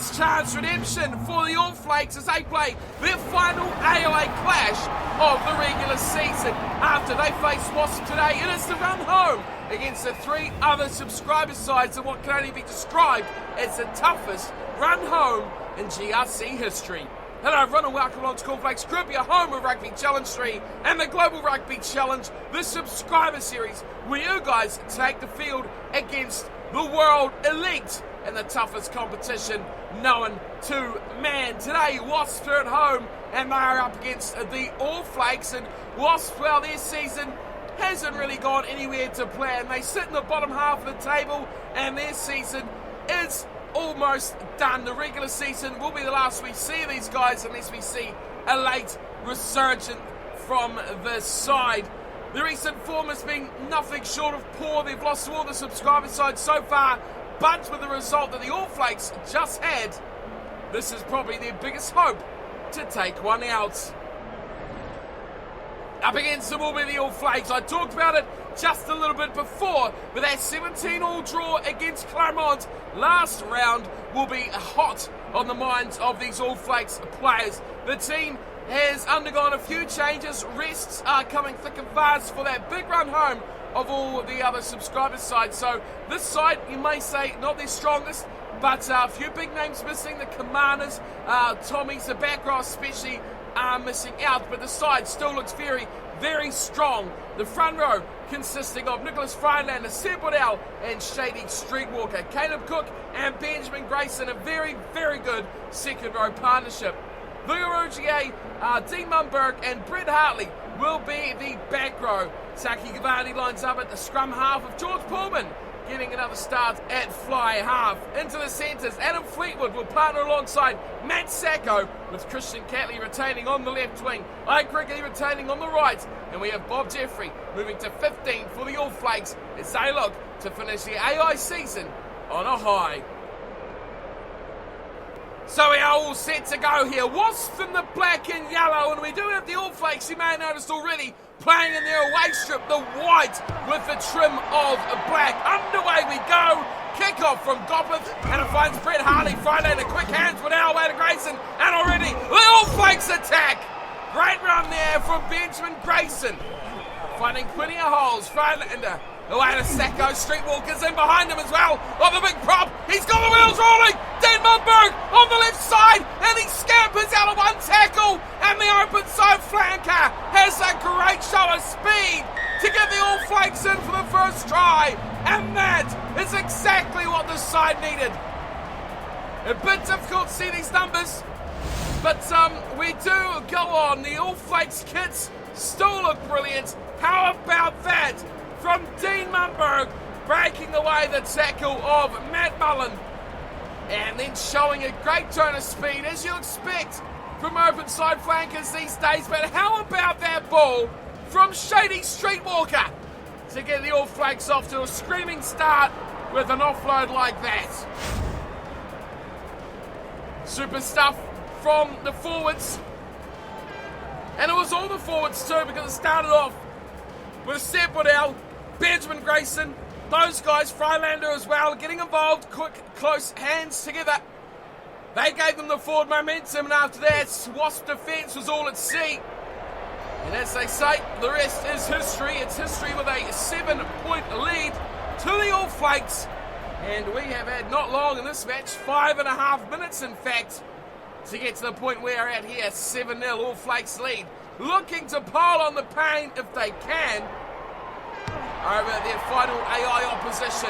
last chance redemption for the All Flakes as they play their final AI clash of the regular season. After they face Wasps today, it is the run home against the three other subscriber sides in what can only be described as the toughest run home in GRC history. Hello everyone and welcome along to Flakes Group, your home of Rugby Challenge 3 and the Global Rugby Challenge, the subscriber series where you guys take the field against the world elite in the toughest competition known to man. Today, Wasps are at home and they are up against the All Flakes, and Wasps, well, their season hasn't really gone anywhere to plan. They sit in the bottom half of the table and their season is almost done. The regular season will be the last we see these guys unless we see a late resurgence from the side. The recent form has been nothing short of poor. They've lost to all the subscriber sides so far, but with the result that the All Flakes just had, this is probably their biggest hope to take one out. Up against them will be the All Flakes. I talked about it just a little bit before, but that 17-all draw against Claremont last round will be hot on the minds of these All Flakes players. The team has undergone a few changes. Rests are coming thick and fast for that big run home of all the other subscriber sides. So this side, you may say, not their strongest, but a few big names missing. The Commanders, Tommy's, the back row especially, are missing out, but the side still looks very, very strong. The front row consisting of Nicholas Friedlander, Seb Waddell and Shady Streetwalker. Caleb Cook and Benjamin Grayson, a very, very good second row partnership. Vugarugier, Dean Mumberg and Brett Hartley will be the back row. Taki Gavani lines up at the scrum half of George Pullman, getting another start at fly half. Into the centres, Adam Fleetwood will partner alongside Matt Sacco, with Christian Catley retaining on the left wing, Ike Wrigley retaining on the right, and we have Bob Jeffrey moving to 15 for the All Flakes as they look to finish the AI season on a high. So we are all set to go here. Wasps in the black and yellow, and we do have the All Flakes, you may have noticed already, playing in their away strip, the white with the trim of black. Underway we go. Kickoff from Gopeth, and it finds Brett Hartley. Friedlander, quick hands, but now away to Grayson, and already the All Flakes attack. Great run there from Benjamin Grayson, finding plenty of holes. Friedlander away to Sacco. Streetwalker's in behind him as well. On the big prop, he's got the wheels rolling. Dean Mumberg on the left side, and he scampers out of one tackle, and the open side flanker has a great show of speed to get the All Flakes in for the first try, and that is exactly what the side needed. A bit difficult to see these numbers, but we do go on. The All Flakes kits still look brilliant. How about that from Dean Mumberg, breaking away the tackle of Matt Mullen, and then showing a great turn of speed, as you expect from open side flankers these days. But how about that ball from Shady Streetwalker to get the All Flakes off to a screaming start with an offload like that? Super stuff from the forwards, and it was all the forwards too, because it started off with Seb Waddell, Benjamin Grayson, those guys, Friedlander as well, getting involved, quick, close hands together. They gave them the forward momentum, and after that, Wasp defence was all at sea. And as they say, the rest is history. It's history with a 7-point lead to the All Flakes. And we have had not long in this match, 5.5 minutes in fact, to get to the point we're at here, 7-0 All Flakes lead. Looking to pile on the pain if they can over their final AI opposition.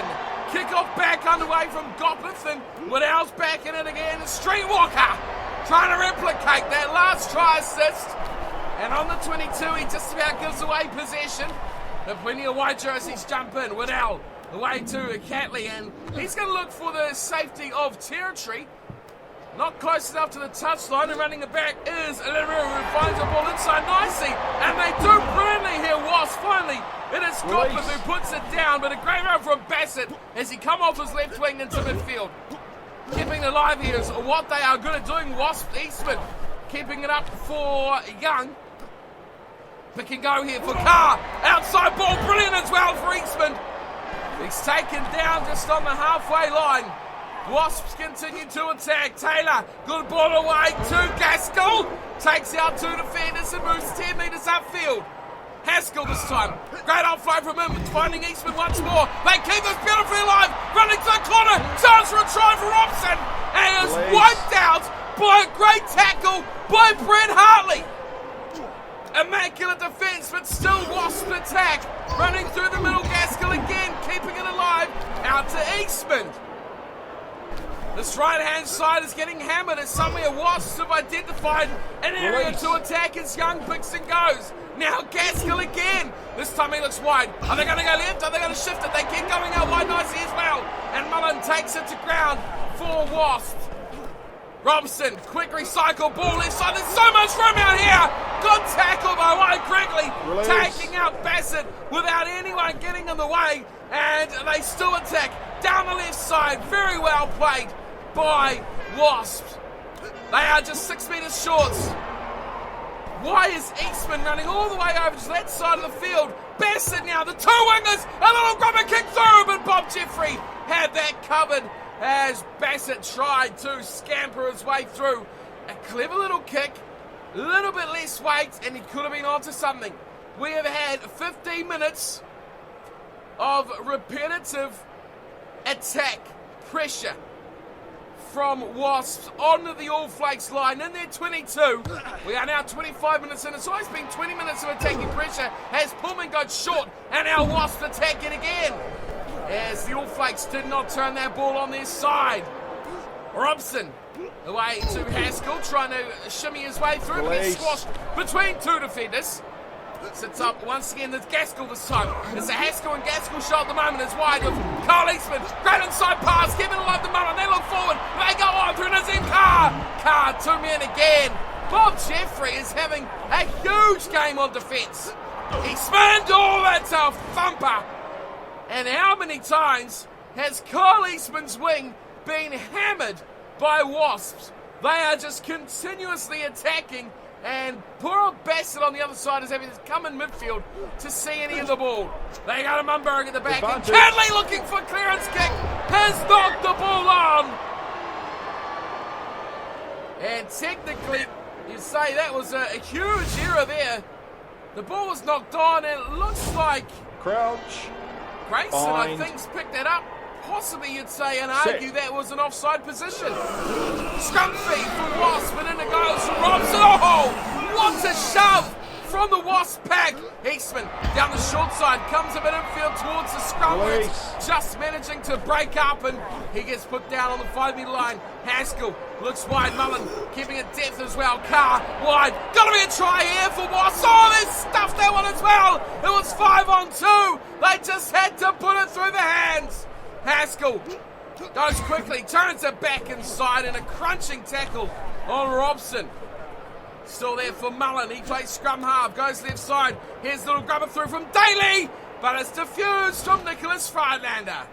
Kickoff back underway from Gopeth, and Waddell's back in it again. Streetwalker trying to replicate that last try assist, and on the 22 he just about gives away possession. But plenty of white jerseys jump in. Waddell away to Catley, and he's going to look for the safety of territory. Not close enough to the touchline, and running it back is Leroux, who finds the ball inside nicely, and they do brilliantly here. Wasps finally, it is Gopeth who puts it down, but a great run from Bassett as he come off his left wing into midfield. Keeping it alive here is what they are good at doing. Wasp Eastman keeping it up for Young. Pick and go here for Carr. Outside ball, brilliant as well for Eastman. He's taken down just on the halfway line. Wasps continue to attack. Taylor, good ball away to Gaskell. Takes out 2 defenders and moves 10 metres upfield. Haskell this time. Great outflow from him, finding Eastman once more. They keep this beautifully alive. Running to the corner. Chance for a try for Robson. And is wiped out by a great tackle by Brett Hartley. Immaculate defence, but still Wasp attack. Running through the middle, Gaskell again, keeping it alive. Out to Eastman. This right-hand side is getting hammered as somewhere Wasps have identified an area to attack as Young picks and goes. Now Gaskell again. This time he looks wide. Are they going to go left? Are they going to shift it? They keep going out wide nicely as well. And Mullen takes it to ground for Wasps. Robson, quick recycle ball left side. There's so much room out here. Good tackle by Wade Gregley. Taking out Bassett without anyone getting in the way. And they still attack down the left side. Very well played by Wasps. They are just 6 metres short. Why is Eastman running all the way over to that side of the field? Bassett now, the 2 wingers, a little grubber kick through, but Bob Jeffrey had that covered as Bassett tried to scamper his way through. A clever little kick, a little bit less weight, and he could have been onto something. We have had 15 minutes of repetitive attack pressure from Wasps onto the All Flakes line in their 22. We are now 25 minutes in. It's always been 20 minutes of attacking pressure as Pullman got short, and our Wasps attack it again as the All Flakes did not turn that ball on their side. Robson away to Haskell, trying to shimmy his way through, but gets squashed between 2 defenders. Sits up once again. There's Gaskell this time. It's a Haskell and Gaskell shot at the moment. It's wide with Carl Eastman. Great inside pass. Keeping it alive the Mullen. They look forward. They go on through Nazim Carr. Carr, 2 men again. Bob Jeffrey is having a huge game on defence. Eastman, oh, that's a thumper. And how many times has Carl Eastman's wing been hammered by Wasps? They are just continuously attacking. And poor old Bassett on the other side is having to come in midfield to see any of the ball. They got a Mumberg at the back. And Cadley looking for clearance kick has knocked the ball on. And technically, you say that was a huge error there. The ball was knocked on, and it looks like Crouch. Grayson, I think, picked that up. Possibly you'd say and argue that was an offside position. Scrum feed for Wasp, and in it goes from Robson. Oh, what a shove from the Wasp pack. Eastman down the short side, comes a bit infield towards the scrum. Just managing to break up, and he gets put down on the 5 metre line. Haskell looks wide, Mullen keeping it depth as well. Carr wide, gotta be a try here for Wasp. Oh, they stuffed that one as well. It was 5 on 2. They just had to put it through the hands. Haskell goes quickly, turns it back inside, and a crunching tackle on Robson. Still there for Mullen. He plays scrum half, goes left side. Here's a little grubber through from Daly, but it's diffused from Nicholas Friedlander.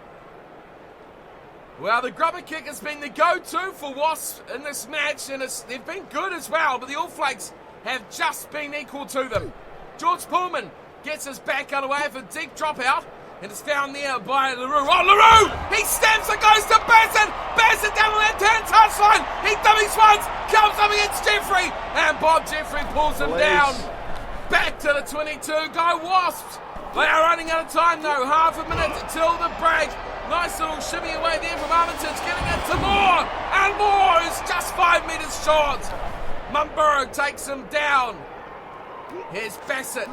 Well, the grubber kick has been the go-to for Wasps in this match, and they've been good as well, but the All Flakes have just been equal to them. George Pullman gets his back underway for a deep dropout. And it's found there by LaRue. Oh, LaRue! He stamps it, goes to Bassett. Bassett down the left-hand touchline. He dummies once, comes up against Jeffrey. And Bob Jeffrey pulls him down. Back to the 22. Go Wasps. They are running out of time, though. Half a minute till the break. Nice little shimmy away there from Armitage. Getting it to Moore. And Moore is just 5 metres short. Mumberg takes him down. Here's Bassett.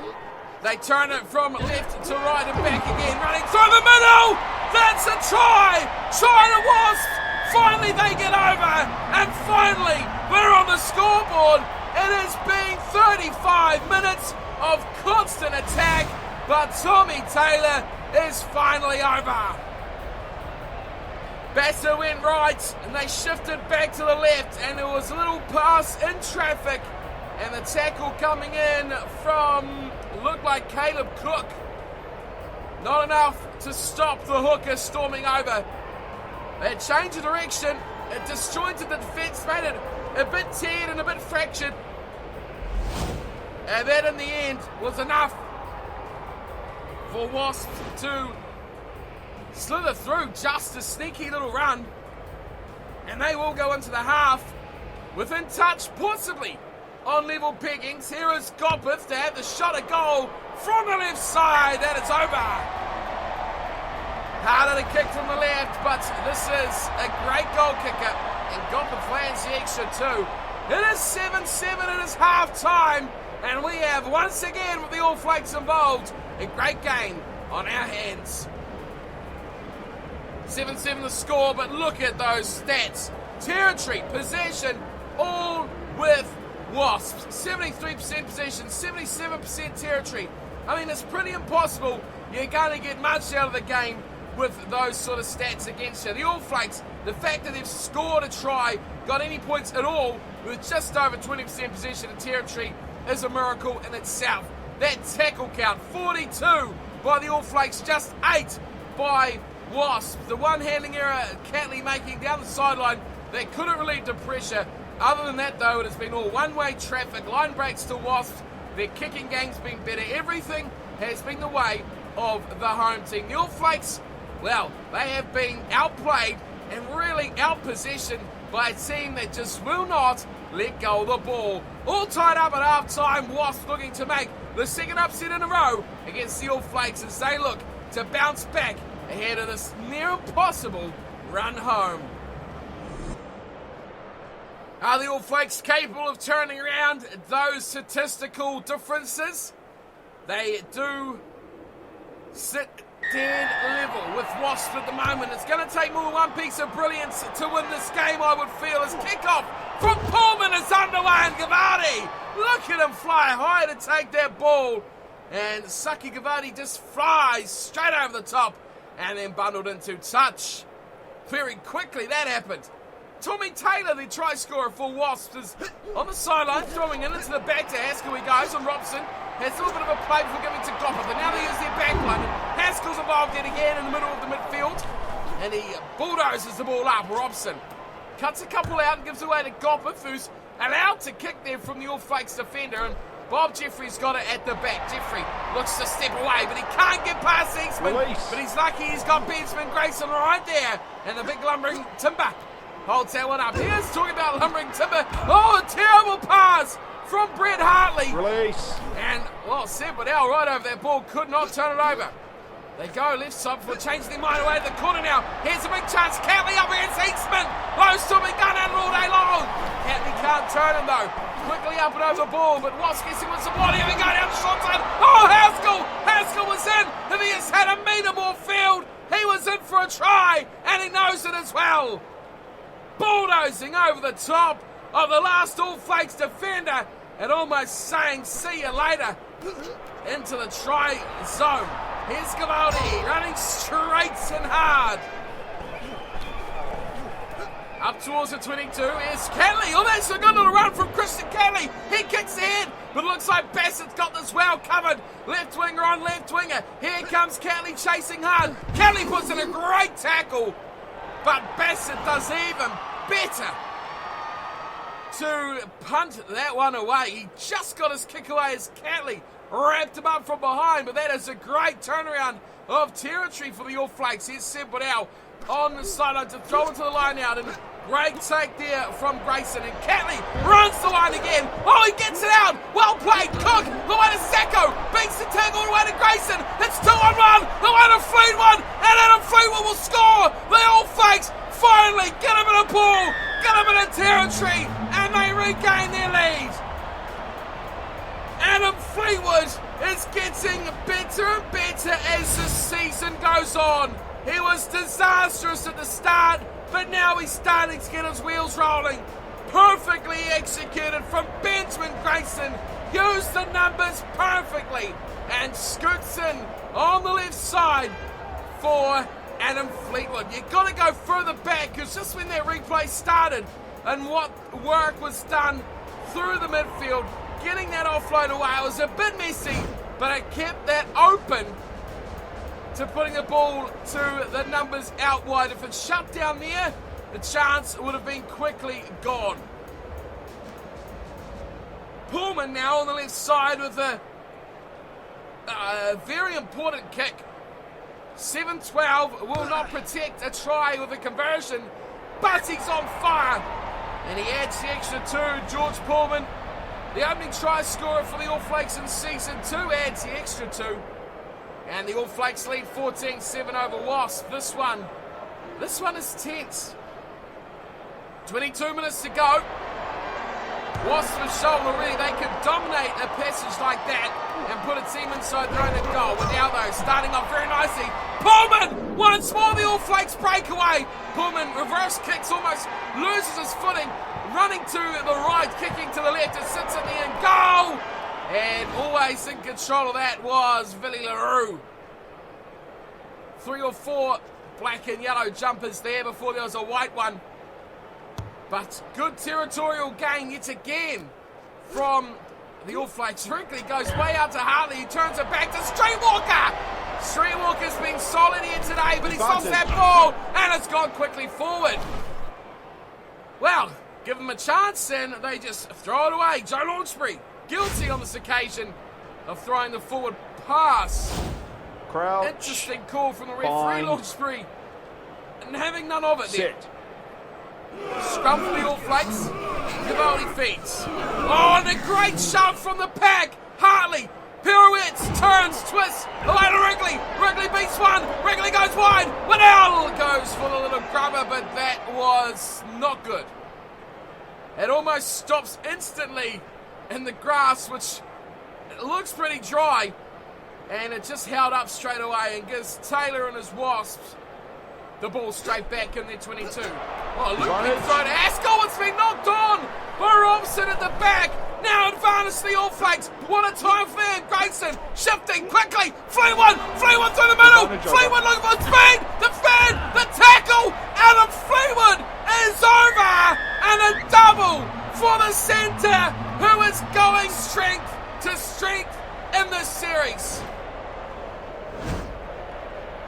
They turn it from left to right and back again, running through the middle. That's a try. Try to Wasps. Finally they get over. And finally we're on the scoreboard. It has been 35 minutes of constant attack, but Tommy Taylor is finally over. Bassett went right and they shifted back to the left, and there was a little pass in traffic. And the tackle coming in from, looked like Caleb Cook. Not enough to stop the hooker storming over. They changed the direction. It disjointed the defence, made it a bit teared and a bit fractured. And that in the end was enough for Wasps to slither through. Just a sneaky little run. And they will go into the half within touch, possibly on level peggings. Here is Gopeth to have the shot at goal from the left side, and it's over. Harder to kick from the left, but this is a great goal kicker, and Gopeth lands the extra two. It is 7-7, it is half time, and we have once again with the All Flakes involved a great game on our hands. 7-7 the score, but look at those stats. Territory, possession, all with Wasps. 73% possession, 77% territory. I mean, it's pretty impossible you're going to get much out of the game with those sort of stats against you. The All Flakes, the fact that they've scored a try, got any points at all, with just over 20% possession of territory, is a miracle in itself. That tackle count, 42 by the All Flakes, just 8 by Wasps. The one handling error Catley making down the sideline that couldn't relieve the pressure. Other than that, though, it has been all one-way traffic, line breaks to Wasps. Their kicking game's been better. Everything has been the way of the home team. The All Flakes, well, they have been outplayed and really outpositioned by a team that just will not let go of the ball. All tied up at half-time. Wasps looking to make the second upset in a row against the All Flakes as they look to bounce back ahead of this near impossible run home. Are the All Flakes capable of turning around those statistical differences? They do sit dead level with Wasps at the moment. It's going to take more than one piece of brilliance to win this game, I would feel. As kickoff from Pullman is underway, and Gavadi, look at him fly high to take that ball. And Saki Gavadi just flies straight over the top and then bundled into touch. Very quickly that happened. Tommy Taylor, the try scorer for Wasps, is on the sideline, throwing it into the back to Haskell. He goes, and Robson has a little bit of a play before giving to Gopeth. And now they use their back line. Haskell's involved yet again in the middle of the midfield. And he bulldozes the ball up. Robson cuts a couple out and gives away to Gopeth, who's allowed to kick there from the All Flakes defender. And Bob Jeffrey's got it at the back. Jeffrey looks to step away, but he can't get past Eastman. But he's lucky he's got Benjamin Grayson right there. And the big lumbering Timber holds that one up. Here's talking about lumbering Timber. Oh, a terrible pass from Brett Hartley. Release. And, well, Seb Waddell right over that ball, could not turn it over. They go left side for changing their mind away to the corner now. Here's a big chance. Catley up against Eastman. Low still be gun at it all day long. Catley can't turn him though. Quickly up and over the ball, but Wasps guessing with some body. Here we go down the short side. Oh, Haskell! Haskell was in. If he has had a metre more field, he was in for a try, and he knows it as well. Bulldozing over the top of the last All Flakes defender and almost saying, see you later, into the try zone. Here's Gavaldi running straight and hard. Up towards the 22 is Catley. Oh, that's a good little run from Christian Catley. He kicks ahead, but it looks like Bassett's got this well covered. Left winger on left winger. Here comes Catley chasing hard. Catley puts in a great tackle, but Bassett does even better to punt that one away. He just got his kick away as Catley wrapped him up from behind, but that is a great turnaround of territory for the All Flakes. Here's Seb Waddell on the sideline to throw into the line out, and great take there from Grayson, and Catley runs the line again. Oh, he gets it out. Well played. Cook, the way to Sacco, beats the tackle all the way to Grayson. It's 2-on-1, the way to Fleetwood, and Adam Fleetwood will score. The All Flakes finally get him in a ball, get him in a territory, and they regain their lead. Adam Fleetwood is getting better and better as the season goes on. He was disastrous at the start, but now he's starting to get his wheels rolling. Perfectly executed from Benjamin Grayson. Used the numbers perfectly. And scoots in on the left side for Adam Fleetwood. You've got to go further back, because just when that replay started and what work was done through the midfield, getting that offload away, it was a bit messy, but it kept that open to putting the ball to the numbers out wide. If it's shut down there, the chance would have been quickly gone. Pullman now on the left side with a very important kick. 7-12 will not protect a try with a conversion, but he's on fire. And he adds the extra 2. George Pullman, the opening try scorer for the All Flakes in Season 2, adds the extra 2. And the All Flakes lead 14-7 over Wasps. This one is tense. 22 minutes to go. Wasps have shown already they can dominate a passage like that and put a team inside their own goal. But now though, starting off very nicely. Pullman! Once more the All Flakes breakaway. Pullman reverse kicks, almost loses his footing. Running to the right, kicking to the left. It sits in the end goal. And always in control of that was Billy LaRue. 3 or 4 black and yellow jumpers there before there was a white one. But good territorial gain yet again from the All Flakes. Wrigley goes way out to Hartley. He turns it back to Streetwalker. Streetwalker's been solid here today, but he's lost that ball and it's gone quickly forward. Well, give them a chance and they just throw it away. Joe Launchbury, guilty on this occasion of throwing the forward pass. Crouch. Interesting call from the referee, Launchbury, and having none of it there. Scrum for the All Flakes. Cavalli feeds. Oh, and a great shove from the pack. Hartley pirouettes, turns, twists. Away to Wrigley. Wrigley beats one. Wrigley goes wide. Waddell goes for the little grubber, but that was not good. It almost stops instantly in the grass, which looks pretty dry. And it just held up straight away and gives Taylor and his Wasps the ball straight back in their 22. Oh, looping throw to Haskell. It's been knocked on by Robson at the back. Now advantage the All Flakes. What a time for them. Grayson shifting quickly. Fleetwood through the middle. Fleetwood looking for speed. The fan, the tackle. Adam Fleetwood is over. And a double for the centre, who is going strength to strength in this series.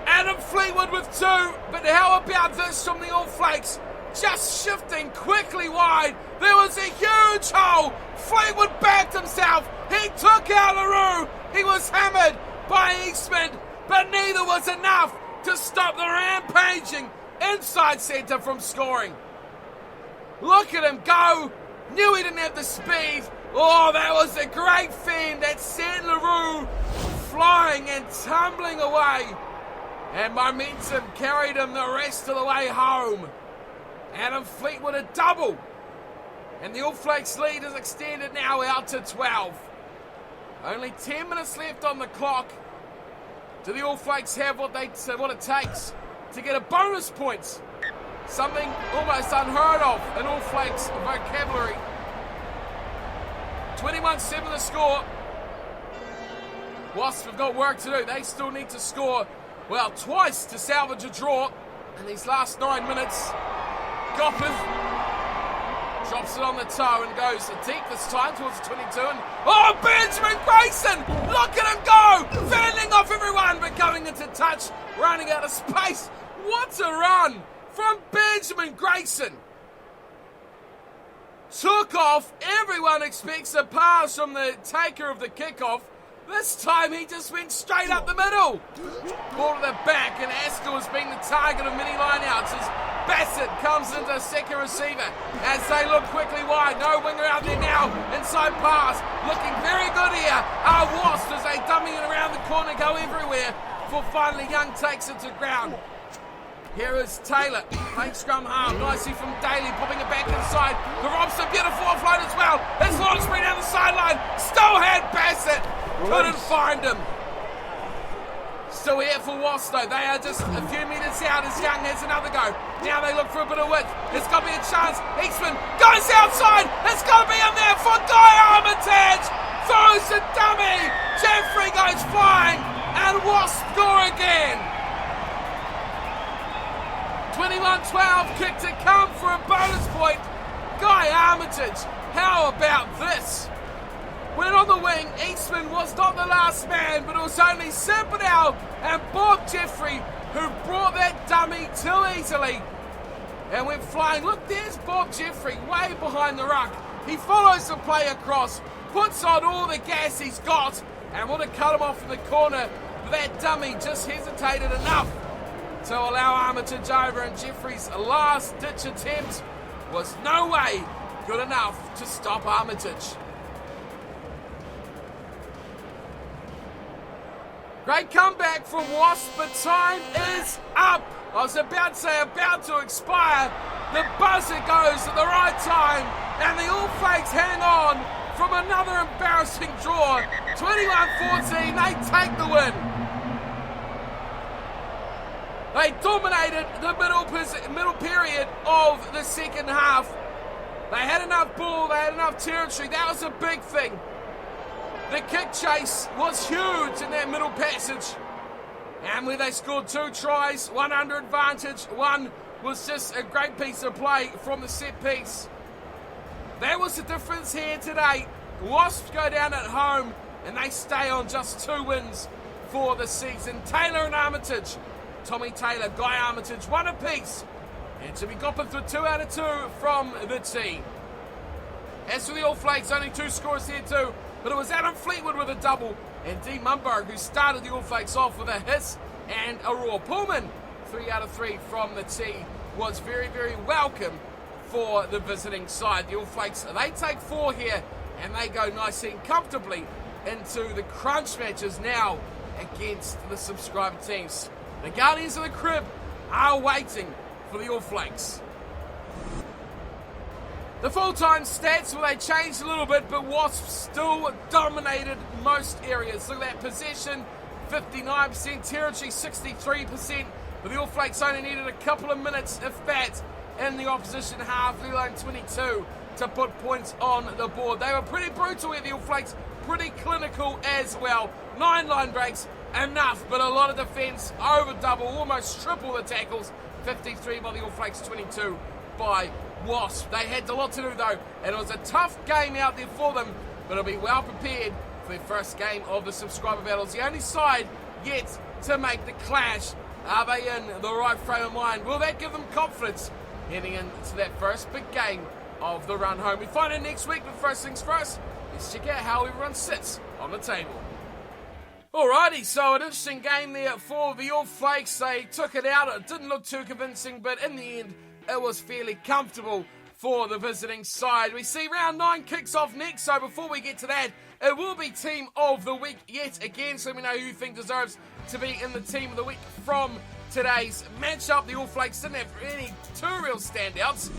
Adam Fleetwood with 2, but how about this from the All Flakes? Just shifting quickly wide. There was a huge hole. Fleetwood backed himself. He took out LaRue. He was hammered by Eastman, but neither was enough to stop the rampaging inside centre from scoring. Look at him go. Knew he didn't have the speed. Oh, that was a great fend that sent LaRue flying and tumbling away. And momentum carried him the rest of the way home. Adam Fleetwood a double. And the All Flakes lead is extended now out to 12. Only 10 minutes left on the clock. Do the All Flakes have what it takes to get a bonus points? Something almost unheard of in All Flakes vocabulary. 21-7 the score. Wasps have got work to do. They still need to score, well, twice to salvage a draw in these last 9 minutes. Goppers drops it on the toe and goes deep this time towards the 22. And oh, Benjamin Grayson! Look at him go! Fending off everyone, but going into touch, running out of space. What a run from Benjamin Grayson! Took off. Everyone expects a pass from the taker of the kickoff. This time he just went straight up the middle. Ball to the back, and Haskell has been the target of many lineouts as Bassett comes into second receiver as they look quickly wide. No winger out there now. Inside pass. Looking very good here. Wasps as they dummy it around the corner, go everywhere. For finally Young takes it to ground. Here is Taylor, playing scrum half, nicely from Daly, popping it back inside. The Robson, beautiful offload as well. It's Launchbury down the sideline, still had Bassett, couldn't find him. Still here for Wasps though, they are just a few metres out as Young has another go. Now they look for a bit of width, there's got to be a chance. Eastman goes outside, it's got to be in there for Guy Armitage. Throws the dummy, Jeffrey goes flying, and Wasps score again. 21-12, kick to come for a bonus point. Guy Armitage, how about this? When on the wing, Eastman was not the last man, but it was only Simpinel and Bob Jeffrey who brought that dummy too easily and went flying. Look, there's Bob Jeffrey way behind the ruck. He follows the play across, puts on all the gas he's got, and would have cut him off in the corner, but that dummy just hesitated enough to allow Armitage over, and Jeffrey's last-ditch attempt was no way good enough to stop Armitage. Great comeback from Wasps, but time is up. I was about to say about to expire. The buzzer goes at the right time, and the All Flakes hang on from another embarrassing draw. 21-14, they take the win. They dominated the middle period of the second half. They had enough ball, they had enough territory. That was a big thing. The kick chase was huge in that middle passage. And where they scored 2 tries, one under advantage, one was just a great piece of play from the set piece. That was the difference here today. The Wasps go down at home and they stay on just 2 wins for the season. Taylor and Armitage, Tommy Taylor, Guy Armitage, 1 apiece. And Jimmy Goppeth with 2 out of 2 from the team. As for the All Flakes, only 2 scores here too. But it was Adam Fleetwood with a double, and Dean Mumberg who started the All Flakes off with a hiss and a roar. Pullman, 3 out of 3 from the tee, was very, very welcome for the visiting side. The All Flakes, they take 4 here, and they go nicely and comfortably into the crunch matches now against the subscriber teams. The Guardians of the Crib are waiting for the All Flakes. The full-time stats, well, they changed a little bit, but Wasps still dominated most areas. Look at that possession, 59%, territory 63%, but the All Flakes only needed a couple of minutes, if that, in the opposition half, let alone 22, to put points on the board. They were pretty brutal here, the All Flakes, pretty clinical as well. 9 line breaks, enough, but a lot of defence, over double, almost triple the tackles, 53 by the All Flakes, 22 by Wasps. They had a lot to do though, and it was a tough game out there for them, but it'll be well prepared for their first game of the subscriber battles. The only side yet to make the clash. Are they in the right frame of mind? Will that give them confidence heading into that first big game of the run home? We find out next week, but first things first, let's check out how everyone sits on the table. Alrighty, so an interesting game there for the All Flakes. They took it out, it didn't look too convincing, but in the end, it was fairly comfortable for the visiting side. We see round 9 kicks off next, so before we get to that, it will be Team of the Week yet again, so let me know who you think deserves to be in the Team of the Week from today's matchup. The All Flakes didn't have any 2 real standouts,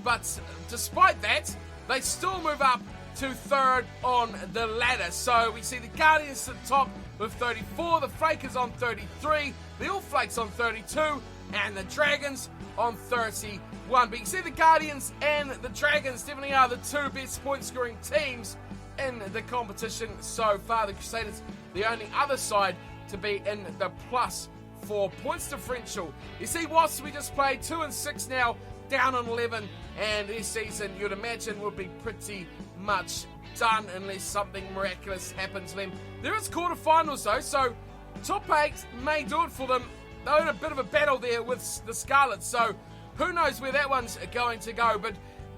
but despite that, they still move up to 3rd on the ladder. So we see the Guardians at the top with 34, the Flakers on 33, the All Flakes on 32, and the Dragons on 31. But you see the Guardians and the Dragons definitely are the 2 best point scoring teams in the competition so far. The Crusaders, the only other side to be in the plus for points differential. You see Wasps, we just played 2-6 now, down on 11, and this season you'd imagine would be pretty much done unless something miraculous happens to them. There is quarterfinals though, so top 8 may do it for them. They're in a bit of a battle there with the Scarlets, so who knows where that one's going to go. But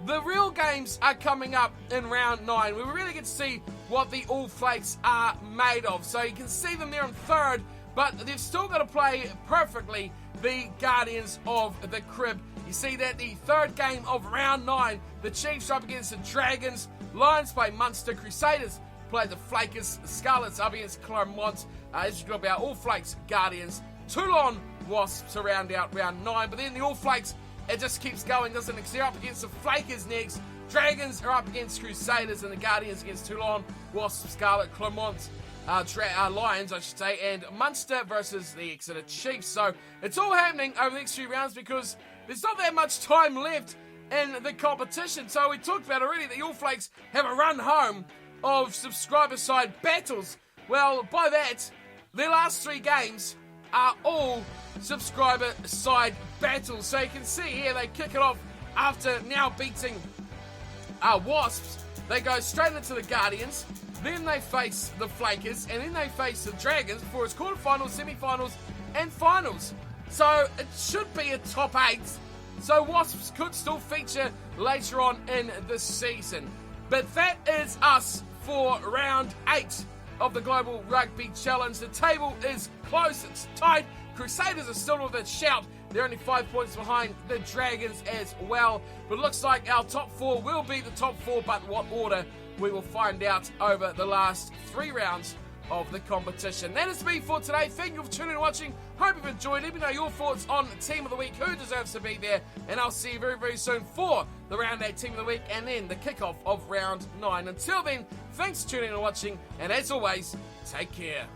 the real games are coming up in round 9. We really get to see what the All Flakes are made of. So you can see them there in 3rd, but they've still got to play perfectly the Guardians of the Crib. You see that the 3rd game of round 9, the Chiefs are up against the Dragons, Lions play Munster, Crusaders play the Flakers, Scarlets up against Claremont. As you got about All Flakes, Guardians, Toulon Wasps to round out round 9, but then the All Flakes, it just keeps going, doesn't it? They're up against the Flakers next, Dragons are up against Crusaders, and the Guardians against Toulon, Wasps, Scarlet, Clermont, Lions, I should say, and Munster versus the Exeter Chiefs. So it's all happening over the next few rounds because there's not that much time left in the competition. So we talked about already that the All Flakes have a run home of subscriber side battles. Well, by that, their last 3 games are all subscriber side battles. So you can see here they kick it off after now beating Wasps. They go straight into the Guardians, then they face the Flakers, and then they face the Dragons before it's quarterfinals, semi-finals, and finals. So it should be a top 8. So Wasps could still feature later on in the season. But that is us for round 8 of the Global Rugby Challenge. The table is close, it's tight. Crusaders are still with a shout. They're only 5 points behind the Dragons as well. But it looks like our top 4 will be the top 4, but what order we will find out over the last 3 rounds of the competition. That is me for today. Thank you for tuning in and watching. Hope you've enjoyed. Let me know your thoughts on Team of the Week, who deserves to be there, and I'll see you very, very soon for the Round 8 Team of the Week and then the kickoff of Round 9. Until then, thanks for tuning in and watching, and as always, take care.